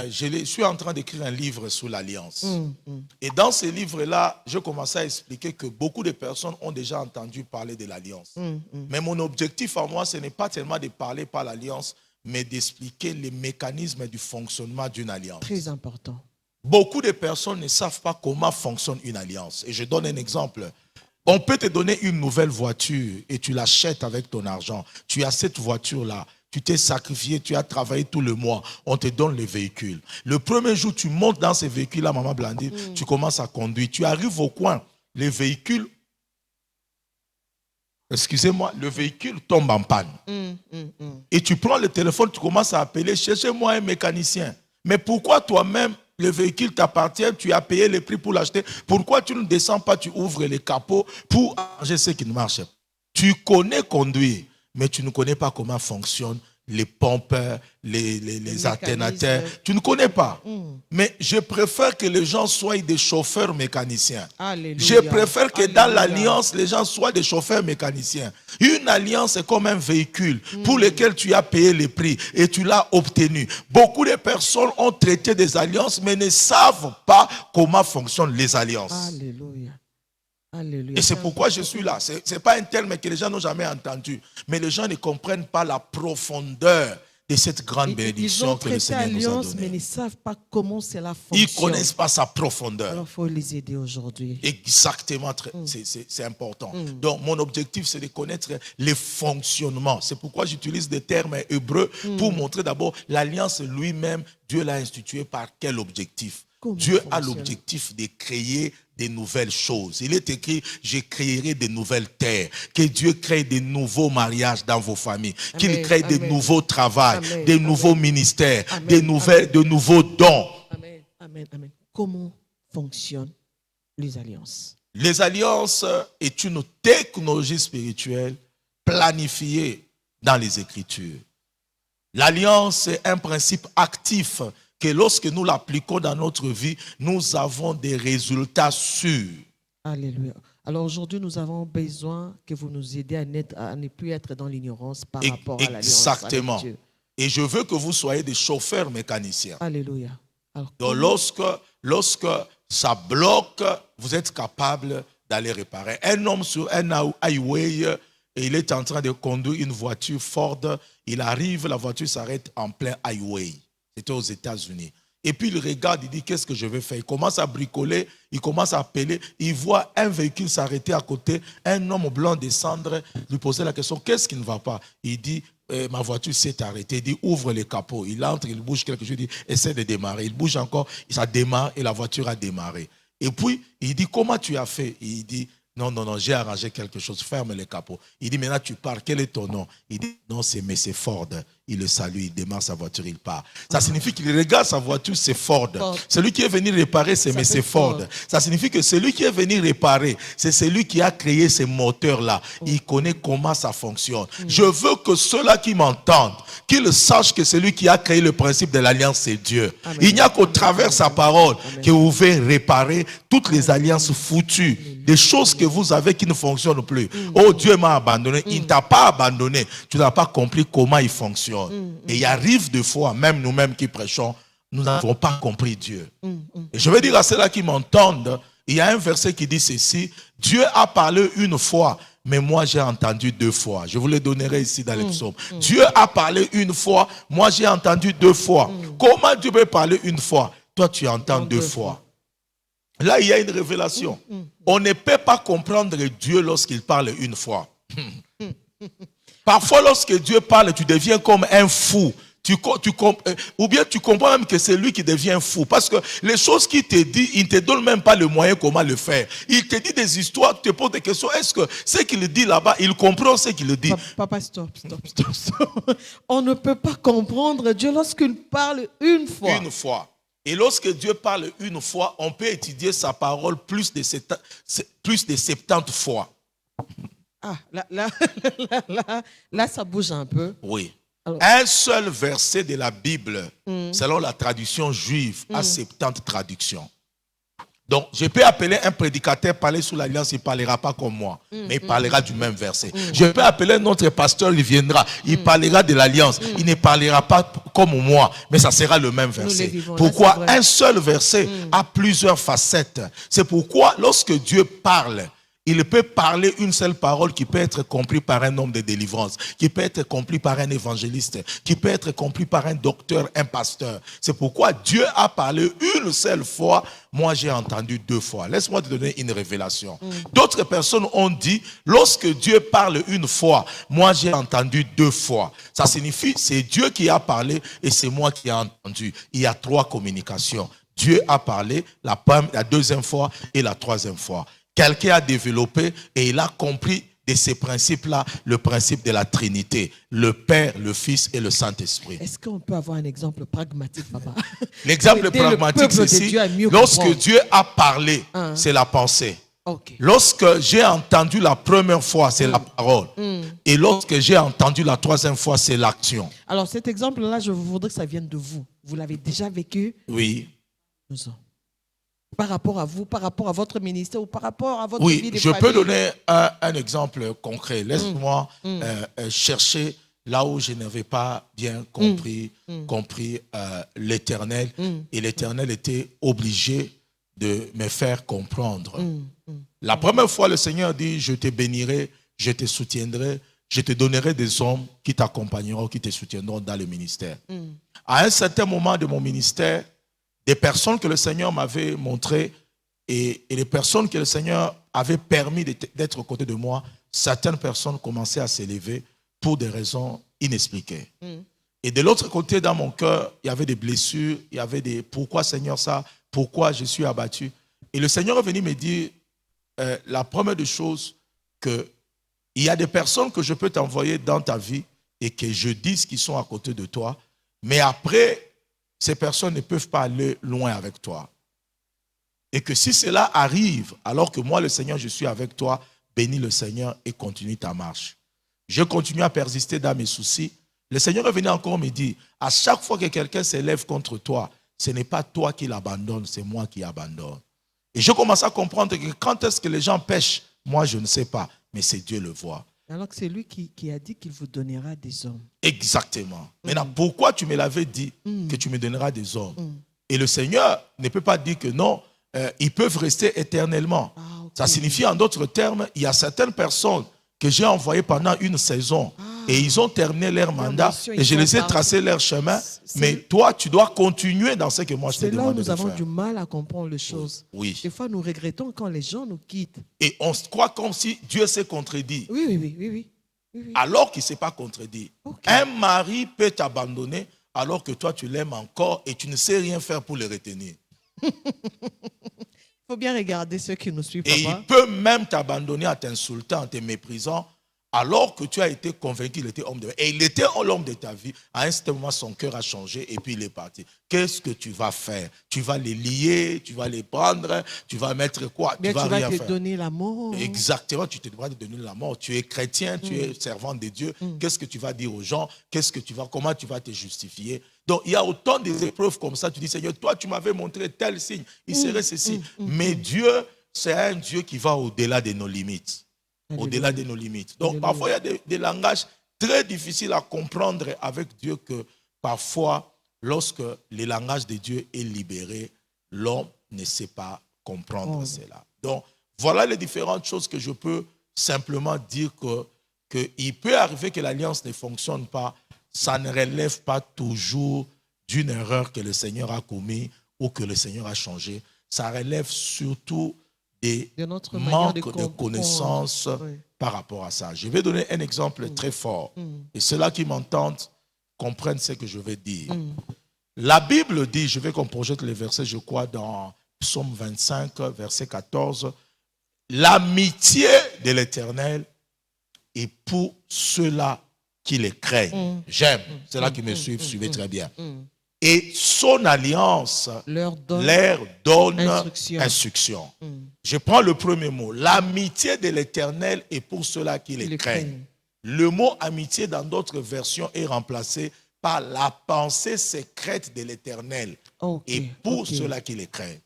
Je suis en train d'écrire un livre sur l'alliance. Et dans ce livre-là, je commençais à expliquer que beaucoup de personnes ont déjà entendu parler de l'alliance. Mais mon objectif à moi, ce n'est pas tellement de parler par l'alliance, mais d'expliquer les mécanismes du fonctionnement d'une alliance. Très important. Beaucoup de personnes ne savent pas comment fonctionne une alliance. Et je donne un exemple. On peut te donner une nouvelle voiture et tu l'achètes avec ton argent. Tu as cette voiture-là. Tu t'es sacrifié, tu as travaillé tout le mois. On te donne le véhicule. Le premier jour, tu montes dans ce véhicule-là, Maman Blandine, tu commences à conduire. Tu arrives au coin, le véhicule, le véhicule tombe en panne. Et tu prends le téléphone, tu commences à appeler, cherchez-moi un mécanicien. Mais pourquoi toi-même, le véhicule t'appartient, tu as payé le prix pour l'acheter. Pourquoi tu ne descends pas, tu ouvres les capots pour arranger ce qui ne marche pas? Tu connais conduire, mais tu ne connais pas comment fonctionnent les pompes, les alternateurs. Tu ne connais pas. Mais je préfère que les gens soient des chauffeurs mécaniciens. Alléluia. Je préfère que dans l'alliance, les gens soient des chauffeurs mécaniciens. Une alliance est comme un véhicule pour lequel tu as payé le prix et tu l'as obtenu. Beaucoup de personnes ont traité des alliances, mais ne savent pas comment fonctionnent les alliances. Alléluia. Alléluia. Et c'est pourquoi je suis là. Ce n'est pas un terme que les gens n'ont jamais entendu. Mais les gens ne comprennent pas la profondeur de cette grande bénédiction que le Seigneur nous a donnée. Mais ils ne savent pas comment cela fonctionne. Ils ne connaissent pas sa profondeur. Alors il faut les aider aujourd'hui. Exactement, c'est important. Donc mon objectif, c'est de connaître les fonctionnements. C'est pourquoi j'utilise des termes hébreux pour montrer d'abord l'alliance lui-même. Dieu l'a instituée par quel objectif? Dieu a l'objectif de créer des nouvelles choses. Il est écrit, je créerai des nouvelles terres. Que Dieu crée des nouveaux mariages dans vos familles. Qu'il crée des nouveaux travails, des nouveaux ministères, de nouveaux dons. Amen. Amen. Amen. Comment fonctionnent les alliances? Les alliances est une technologie spirituelle planifiée dans les Écritures. L'alliance est un principe actif que lorsque nous l'appliquons dans notre vie, nous avons des résultats sûrs. Alléluia. Alors aujourd'hui, nous avons besoin que vous nous aidiez à ne plus être dans l'ignorance par rapport à l'alliance. Exactement. Et je veux que vous soyez des chauffeurs mécaniciens. Alléluia. Alors, donc lorsque ça bloque, vous êtes capable d'aller réparer. Un homme sur un highway, et il est en train de conduire une voiture Ford. Il arrive, la voiture s'arrête en plein highway. C'était aux États-Unis. Et puis il regarde, il dit, qu'est-ce que je vais faire? Il commence à bricoler, il commence à appeler. Il voit un véhicule s'arrêter à côté, un homme blanc descendre, lui poser la question, qu'est-ce qui ne va pas? Il dit, ma voiture s'est arrêtée. Il dit, ouvre les capots. Il entre, il bouge quelque chose, il dit, essaie de démarrer. Il bouge encore, ça démarre et la voiture a démarré. Et puis, il dit, comment tu as fait? Il dit, non, j'ai arrangé quelque chose, ferme les capots. Il dit, maintenant tu pars, quel est ton nom? Il dit, non, c'est M. Ford. Il le salue, il démarre sa voiture, il part. Ça signifie qu'il regarde sa voiture, c'est Ford. Celui qui est venu réparer, c'est M. Ford. Ça signifie que celui qui est venu réparer, c'est celui qui a créé ces moteurs-là. Il connaît comment ça fonctionne. Je veux que ceux-là qui m'entendent, qu'ils sachent que celui qui a créé le principe de l'alliance, c'est Dieu. Amen. Il n'y a qu'au travers sa parole que vous pouvez réparer toutes les alliances foutues, des choses que vous avez qui ne fonctionnent plus. Oh, Dieu m'a abandonné. Il ne t'a pas abandonné. Tu n'as pas compris comment il fonctionne. Et il arrive des fois, même nous-mêmes qui prêchons, nous n'avons pas compris Dieu. Et je veux dire à ceux-là qui m'entendent, il y a un verset qui dit ceci, Dieu a parlé une fois, mais moi j'ai entendu 2 fois. Je vous le donnerai ici dans les psaumes. Dieu a parlé une fois, moi j'ai entendu 2 fois. Comment Dieu peut parler une fois? Toi tu entends 2 fois. Là il y a une révélation. On ne peut pas comprendre Dieu lorsqu'il parle une fois. Parfois, lorsque Dieu parle, tu deviens comme un fou. Ou bien tu comprends même que c'est lui qui devient fou. Parce que les choses qu'il te dit, il ne te donne même pas le moyen comment le faire. Il te dit des histoires, tu te poses des questions. Est-ce que ce qu'il dit là-bas, il comprend ce qu'il dit? Papa, stop. On ne peut pas comprendre Dieu lorsqu'il parle une fois. Une fois. Et lorsque Dieu parle une fois, on peut étudier sa parole plus de 70 fois. Ah, là, ça bouge un peu. Oui. Alors, un seul verset de la Bible, selon la traduction juive, a 70 traductions. Donc, je peux appeler un prédicateur parler sous l'alliance, il ne parlera pas comme moi, mais il parlera du même verset. Je peux appeler notre pasteur, il viendra, il parlera de l'alliance, il ne parlera pas comme moi, mais ça sera le même verset. Pourquoi un seul verset a plusieurs facettes? C'est pourquoi lorsque Dieu parle, il peut parler une seule parole qui peut être comprise par un homme de délivrance, qui peut être comprise par un évangéliste, qui peut être comprise par un docteur, un pasteur. C'est pourquoi Dieu a parlé une seule fois, moi j'ai entendu 2 fois. Laisse-moi te donner une révélation. D'autres personnes ont dit, lorsque Dieu parle une fois, moi j'ai entendu 2 fois. Ça signifie, c'est Dieu qui a parlé et c'est moi qui ai entendu. Il y a 3 communications. Dieu a parlé la 2e fois et la 3e fois. Quelqu'un a développé et il a compris de ces principes-là, le principe de la Trinité, le Père, le Fils et le Saint-Esprit. Est-ce qu'on peut avoir un exemple pragmatique, papa? L'exemple pragmatique, c'est ici. Lorsque Dieu a parlé, c'est la pensée. Okay. Lorsque j'ai entendu la première fois, c'est la parole. Et lorsque j'ai entendu la 3e fois, c'est l'action. Alors cet exemple-là, je voudrais que ça vienne de vous. Vous l'avez déjà vécu? Oui. Par rapport à vous, par rapport à votre ministère ou par rapport à votre vie de famille? Oui, je peux donner un exemple concret. Laisse-moi chercher là où je n'avais pas bien compris l'Éternel. Et l'Éternel était obligé de me faire comprendre. La première fois, le Seigneur dit, je te bénirai, je te soutiendrai, je te donnerai des hommes qui t'accompagneront, qui te soutiendront dans le ministère. À un certain moment de mon ministère, des personnes que le Seigneur m'avait montrées et les personnes que le Seigneur avait permis d'être aux côtés de moi, certaines personnes commençaient à s'élever pour des raisons inexpliquées. Et de l'autre côté, dans mon cœur, il y avait des blessures, il y avait des « pourquoi Seigneur ça? Pourquoi je suis abattu ?» Et le Seigneur est venu me dire, la première des choses, qu'il y a des personnes que je peux t'envoyer dans ta vie et que je dise qu'ils sont à côté de toi, mais après, ces personnes ne peuvent pas aller loin avec toi. Et que si cela arrive, alors que moi, le Seigneur, je suis avec toi, bénis le Seigneur et continue ta marche. Je continue à persister dans mes soucis. Le Seigneur est venu encore me dire, à chaque fois que quelqu'un s'élève contre toi, ce n'est pas toi qui l'abandonne, c'est moi qui abandonne. Et je commence à comprendre que quand est-ce que les gens pêchent, moi je ne sais pas, mais c'est Dieu le voit. Alors que c'est lui qui a dit qu'il vous donnera des hommes. Exactement. Maintenant, pourquoi tu me l'avais dit que tu me donneras des hommes? Et le Seigneur ne peut pas dire que non, ils peuvent rester éternellement. Ça signifie en d'autres termes, il y a certaines personnes que j'ai envoyées pendant une saison et ils ont terminé leur mandat et je les ai tracé leur chemin. Mais toi, tu dois continuer dans ce que moi je t'ai demandé de faire. C'est là où nous avons du mal à comprendre les choses. Oui. Des fois, nous regrettons quand les gens nous quittent. Et on se croit comme si Dieu s'est contredit. Oui. Alors qu'il ne s'est pas contredit. Okay. Un mari peut t'abandonner alors que toi, tu l'aimes encore et tu ne sais rien faire pour le retenir. Il faut bien regarder ceux qui nous suivent. Et papa. il peut même t'abandonner en t'insultant, en te méprisant, alors que tu as été convaincu qu'il était homme de vie. Et il était l'homme de ta vie. À un certain moment, son cœur a changé et puis il est parti. Qu'est-ce que tu vas faire? Tu vas les lier, tu vas les prendre, tu vas mettre quoi? Mais tu vas rien te faire. Donner la mort. Exactement, tu te dois de donner la mort. Tu es chrétien, tu es servant de Dieu. Qu'est-ce que tu vas dire aux gens? Comment tu vas te justifier? Donc, il y a autant d'épreuves comme ça. Tu dis, Seigneur, toi, tu m'avais montré tel signe. Il serait ceci. Mais Dieu, c'est un Dieu qui va au-delà de nos limites. Au-delà de nos limites. Donc, parfois, il y a des langages très difficiles à comprendre avec Dieu que parfois, lorsque le langage de Dieu est libéré, l'homme ne sait pas comprendre cela. Donc, voilà les différentes choses que je peux simplement dire qu'il peut arriver que l'alliance ne fonctionne pas. Ça ne relève pas toujours d'une erreur que le Seigneur a commise ou que le Seigneur a changé. Ça relève surtout des manques de connaissances par rapport à ça. Je vais donner un exemple très fort. Et ceux-là qui m'entendent comprennent ce que je vais dire. La Bible dit, je vais qu'on projette les versets, je crois, dans Psaume 25, verset 14, l'amitié de l'Éternel est pour ceux-là qui les craignent. J'aime. Ceux-là qui me suivent, suivez très bien. Et son alliance leur donne instruction. Je prends le premier mot. L'amitié de l'Éternel est pour ceux-là qui les craignent. Le mot amitié dans d'autres versions est remplacé par la pensée secrète de l'Éternel et pour ceux-là qui les craignent.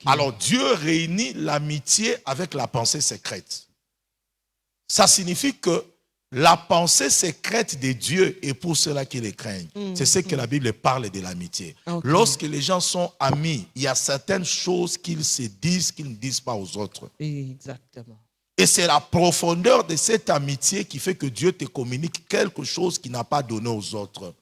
Alors Dieu réunit l'amitié avec la pensée secrète. Ça signifie que la pensée secrète de Dieu est pour ceux-là qui les craignent. C'est ce que la Bible parle de l'amitié. Lorsque les gens sont amis, il y a certaines choses qu'ils se disent qu'ils ne disent pas aux autres. Exactement. Et c'est la profondeur de cette amitié qui fait que Dieu te communique quelque chose qu'il n'a pas donné aux autres.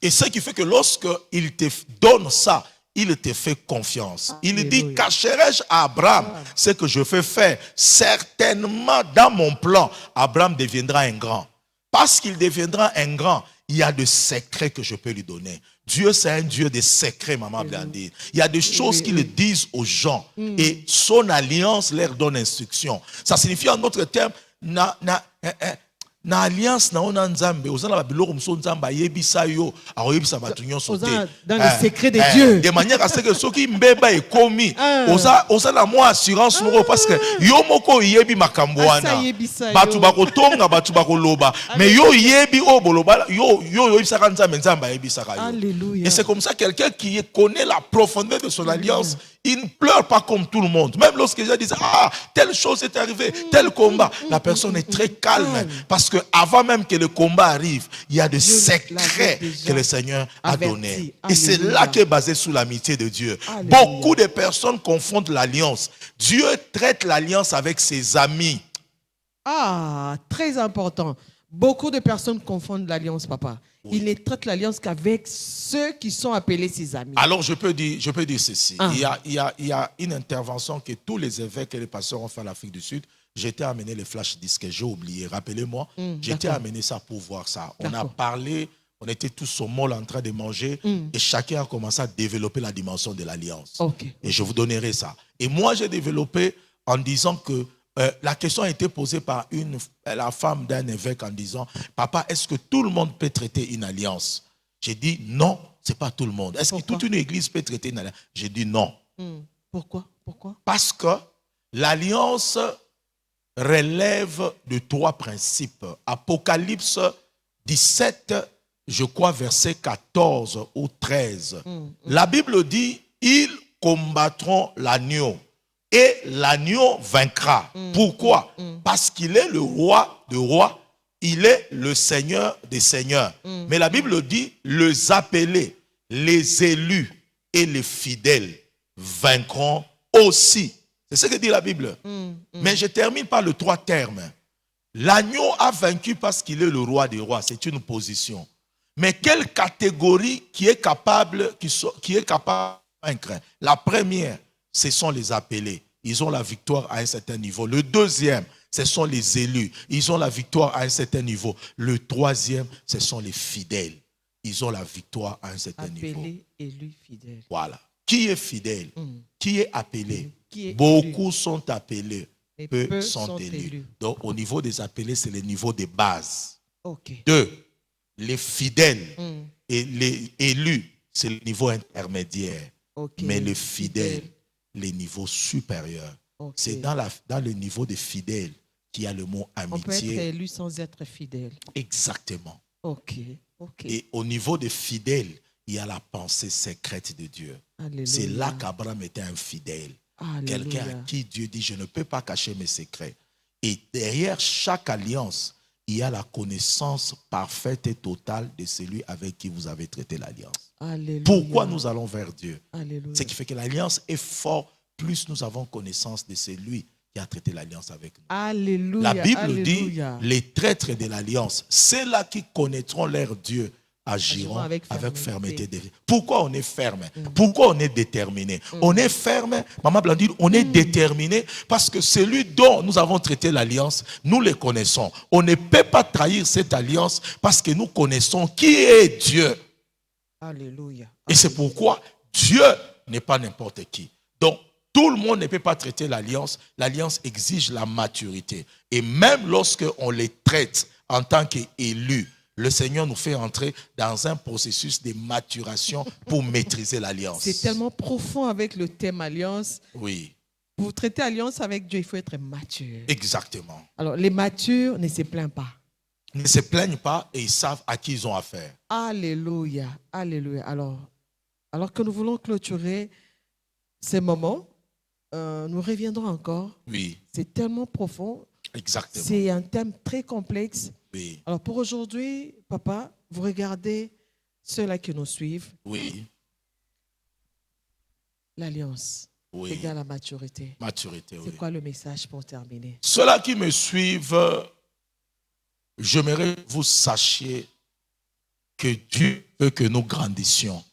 Et ce qui fait que lorsqu'il te donne ça, il te fait confiance. Il dit, cacherai-je à Abraham ce que je fais faire? Certainement, dans mon plan, Abraham deviendra un grand. Parce qu'il deviendra un grand, il y a des secrets que je peux lui donner. Dieu, c'est un Dieu des secrets, maman Blandine. Il y a des choses qu'il dit aux gens. Et son alliance leur donne instruction. Ça signifie en d'autres termes, na alliance na ona nzambe ozana ba biloko mso nzamba yebisa yo akoyebisa batu nyonso te dans le secret de Dieu de manière à ce que soki mbeba ekomi osala moi assurance moko parce que yo moko yebi makambo wana batu bakotonga batu bakoloba mais yo yebi o boloba yo yebisa ka nzambe nzamba yebisa ka yo. Et c'est comme ça quelqu'un qui connaît la profondeur de son alliance, il ne pleure pas comme tout le monde. Même lorsque les gens disent telle chose est arrivée, tel combat, la personne est très calme parce que avant même que le combat arrive, il y a des secrets que le Seigneur a donnés. Et c'est là qu'est basé sous l'amitié de Dieu. Beaucoup de personnes confondent l'alliance. Dieu traite l'alliance avec ses amis. Très important. Beaucoup de personnes confondent l'alliance, papa. Il ne traite l'alliance qu'avec ceux qui sont appelés ses amis. Alors je peux dire ceci. Il y a une intervention que tous les évêques et les pasteurs ont fait en Afrique du Sud. J'étais amené les flash disques, j'ai oublié, rappelez-moi. J'étais amené ça pour voir ça. On a parlé On était tous au mall en train de manger et chacun a commencé à développer la dimension de l'alliance. Okay. Et je vous donnerai ça. Et moi, j'ai développé en disant que la question a été posée par la femme d'un évêque en disant, papa, est-ce que tout le monde peut traiter une alliance? J'ai dit non, ce n'est pas tout le monde. Est-ce que toute une église peut traiter une alliance? J'ai dit non. Pourquoi? Parce que l'alliance relève de 3 principes. Apocalypse 17, je crois, verset 14 ou 13. La Bible dit, ils combattront l'agneau. Et l'agneau vaincra. Pourquoi? Parce qu'il est le roi des rois, il est le Seigneur des seigneurs. Mais la Bible dit, les appelés, les élus et les fidèles vaincront aussi. C'est ce que dit la Bible. Mais je termine par les 3 termes. L'agneau a vaincu parce qu'il est le roi des rois. C'est une position. Mais quelle catégorie qui est capable de vaincre? La première, ce sont les appelés. Ils ont la victoire à un certain niveau. Le deuxième, ce sont les élus. Ils ont la victoire à un certain niveau. Le troisième, ce sont les fidèles. Ils ont la victoire à un certain niveau. Appelés, élus, fidèles. Voilà. Qui est fidèle? Qui est appelé? Qui est Beaucoup élu? sont appelés. Peu sont élus. Donc, au niveau des appelés, c'est le niveau de base. Okay. 2, les fidèles et les élus, c'est le niveau intermédiaire. Okay. Mais les fidèles, les niveaux supérieurs. Okay. C'est dans le niveau des fidèles qu'il y a le mot amitié. On peut être élu sans être fidèle. Exactement. Ok. Et au niveau des fidèles, il y a la pensée secrète de Dieu. Alléluia. C'est là qu'Abraham était un fidèle. Alléluia. Quelqu'un à qui Dieu dit, je ne peux pas cacher mes secrets. Et derrière chaque alliance, il y a la connaissance parfaite et totale de celui avec qui vous avez traité l'alliance. Alléluia. Pourquoi nous allons vers Dieu? Alléluia. Ce qui fait que l'alliance est forte, plus nous avons connaissance de celui qui a traité l'alliance avec nous. Alléluia. La Bible Alléluia. dit, les traîtres de l'alliance, c'est là qui connaîtront leur Dieu, agiront avec fermeté. Pourquoi on est ferme? Pourquoi on est déterminé? On est ferme, Maman Blandine, on est déterminé parce que celui dont nous avons traité l'alliance, nous le connaissons. On ne peut pas trahir cette alliance parce que nous connaissons qui est Dieu. Alléluia. Et c'est pourquoi Dieu n'est pas n'importe qui. Donc, tout le monde ne peut pas traiter l'alliance. L'alliance exige la maturité. Et même lorsque on les traite en tant qu'élus, le Seigneur nous fait entrer dans un processus de maturation pour maîtriser l'alliance. C'est tellement profond avec le thème alliance. Oui. Pour traiter alliance avec Dieu, il faut être mature. Exactement. Alors, les matures ne se plaignent pas. Ils ne se plaignent pas et ils savent à qui ils ont affaire. Alléluia. Alléluia. Alors que nous voulons clôturer ces moments, nous reviendrons encore. Oui. C'est tellement profond. Exactement. C'est un thème très complexe. Oui. Alors pour aujourd'hui, papa, vous regardez ceux-là qui nous suivent. Oui. L'alliance Oui. égale la maturité. Maturité, oui. C'est quoi le message pour terminer? Ceux-là qui me suivent, j'aimerais que vous sachiez que Dieu veut que nous grandissions.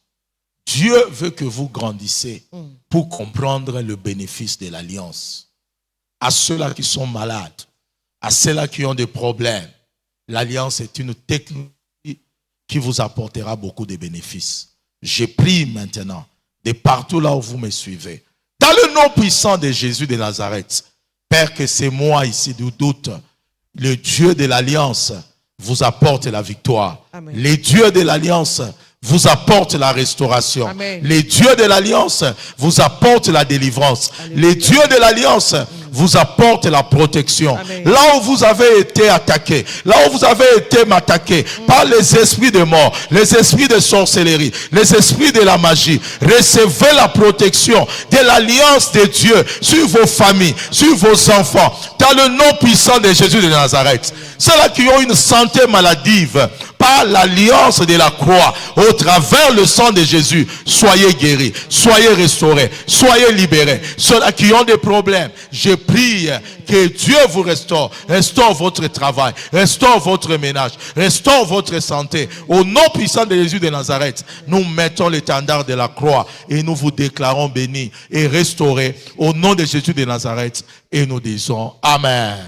Dieu veut que vous grandissez pour comprendre le bénéfice de l'alliance. À ceux-là qui sont malades, à ceux-là qui ont des problèmes, l'alliance est une technologie qui vous apportera beaucoup de bénéfices. Je prie maintenant, de partout là où vous me suivez, dans le nom puissant de Jésus de Nazareth, Père, que c'est moi ici du doute, le Dieu de l'alliance vous apporte la victoire. Amen. Le Dieu de l'alliance vous apporte la restauration. Amen. Les dieux de l'alliance vous apportent la délivrance. Alléluia. Les dieux de l'alliance vous apportent la protection. Amen. Là où vous avez été attaqué, là où vous avez été attaqué par les esprits de mort, les esprits de sorcellerie, les esprits de la magie, recevez la protection de l'alliance de Dieu sur vos familles, sur vos enfants, dans le nom puissant de Jésus de Nazareth. Ceux-là qui ont une santé maladive, par l'alliance de la croix, au travers le sang de Jésus, soyez guéris, soyez restaurés, soyez libérés. Ceux-là qui ont des problèmes, je prie que Dieu vous restaure votre travail, restaure votre ménage, restaure votre santé. Au nom puissant de Jésus de Nazareth, nous mettons l'étendard de la croix et nous vous déclarons bénis et restaurés au nom de Jésus de Nazareth et nous disons Amen.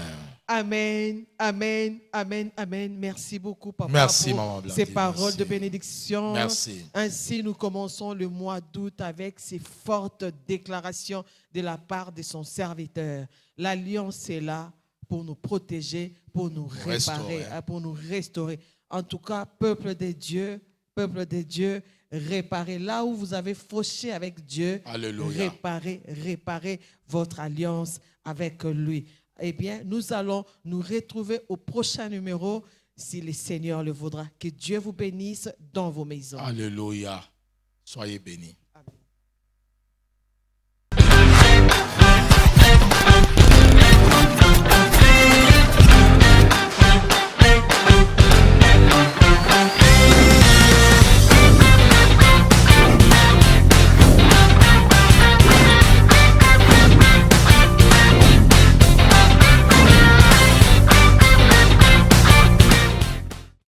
Amen, amen, amen, amen. Merci beaucoup, papa, Merci, pour maman Blandine, ces paroles merci. de bénédiction. Merci. Ainsi, nous commençons le mois d'août avec ces fortes déclarations de la part de son serviteur. L'alliance est là pour nous protéger, pour nous réparer, pour nous restaurer. En tout cas, peuple de Dieu, réparez là où vous avez fauché avec Dieu. Alléluia. Réparez votre alliance avec lui. Eh bien, nous allons nous retrouver au prochain numéro, si le Seigneur le voudra. Que Dieu vous bénisse dans vos maisons. Alléluia. Soyez bénis.